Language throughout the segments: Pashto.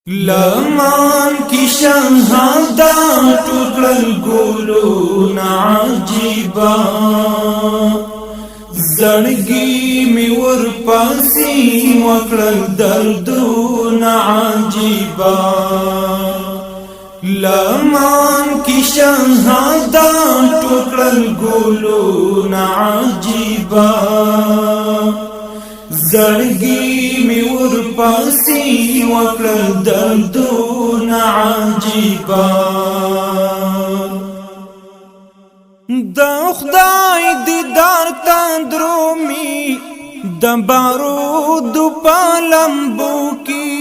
لمان کی شهادا ټوکل ګلو عجیبا زړګي می ور پاسي وکړل دردونه عجیبا لمان کی شهادا ټوکل ګلو عجیبا زړګي می ور پاسي وکړل دردونه عجیبا د خدای دیدار ته درومي د بارود په لمبو کې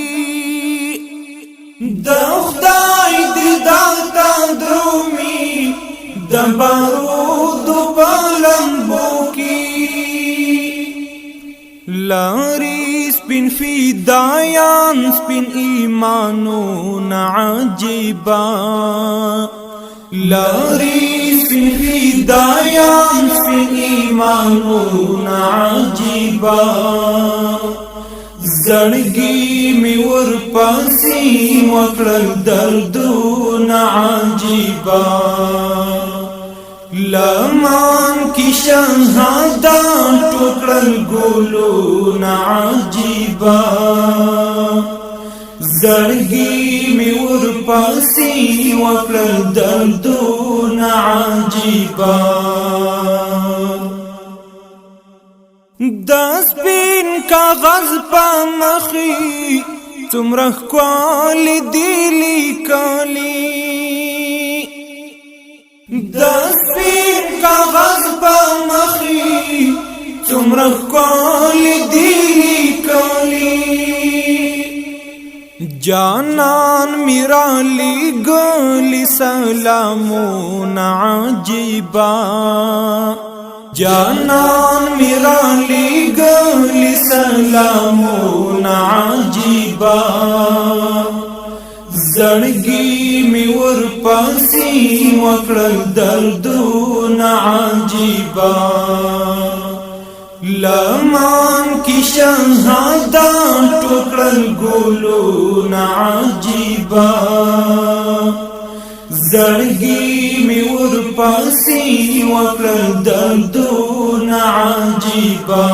د خدای دیدار ته درومي د بارود په لمبو کې لاري سپین فدایان سپین ایمانون عجیبا لاري سپین فدایان سپین ایمانون عجیبا زړګي می ور پاسي وکړل دردون عجیبا لمان کی شهادا ټوکل ګلو عجیبا زړګي می ور پاسي وکړل دردونه عجیبا د سپین کاغذ په مخې څومره ښکلي دي لیکلي د سپین کاغذ په مخې څومره ښکلي دي لیکلي جانان میرا لګلی سلامون عجیبا جانان میرا لګلی سلامون عجیبا زړګي می ور پاسي وکړل دردونه عجیبا لمان کی شهادا ټوکل ګلو عجیبا زړګي می ور پاسي وکړل دردونه عجیبا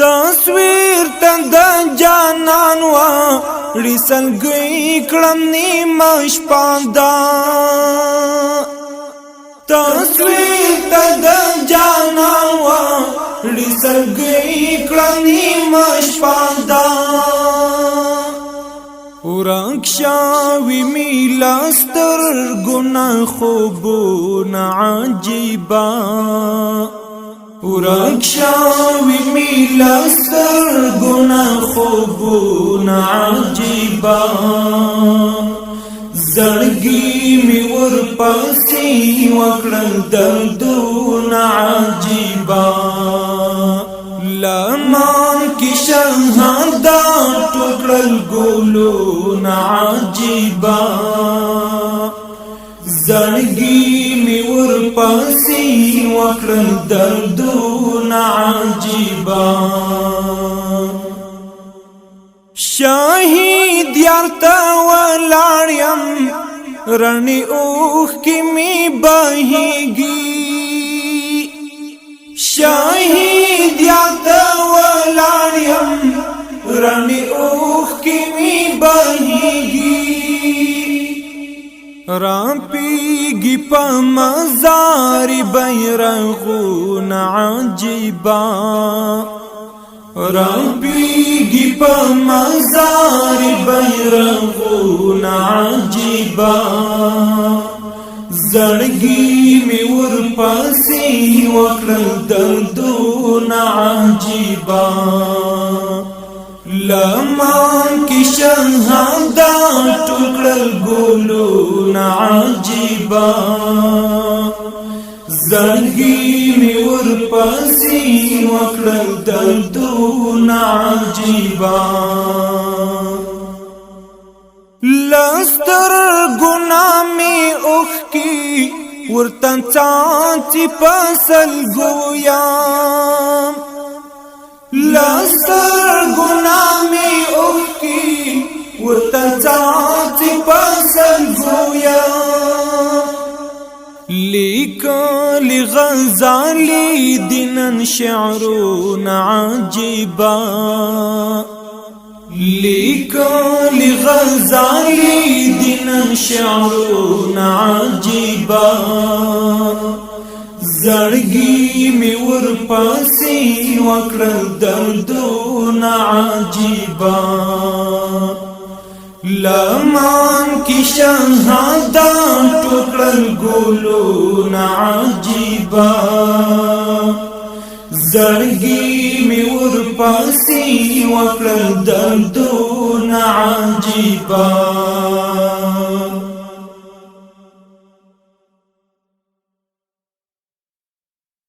تصویر تند جانان وا رسلګي کړم نیمه شپاندا تصویر تند جانان وا رسلګي کړم نیمه شپاندا ورکشاوی میلاستر ګنا خوبونه عجیبا ورکشاوی میلاستر ګنا خوبونه عجیبا زړګي می ور پاسي وکړل دردونه عجیبا لمان کی شهادا ټوکل ګلو عجیبا زړګي می ور پاسي وکړل دردونه عجیبا شاهد یارته ولاړم رڼې اوښکې می بهیږي شاهد یارته ولاړم رڼې اوښکې می بهیږي راپیږي په مزار بیرغونه عجیبا راپیږي په مزار بیرغونه عجیبا زړګي می ور پاسي وکړل دردونه عجیبا لمان کی شهادا ټوکل ګلو عجیبا زړګي می ور پاسي وکړل دردونه عجیبا لستر ګنا می اوښکي ورتن څاڅي پسل ګویا لستر ګنا غزالی دینن شعرون عجیبا لیکلی غزالی دینن شعرون عجیبا زړګي می ورپسې وکړل دردونه عجیبا لمن کی شهادت ټوکړل ګلونه عجیبا زړګي می ورپسې وکړل دردونه عجیبا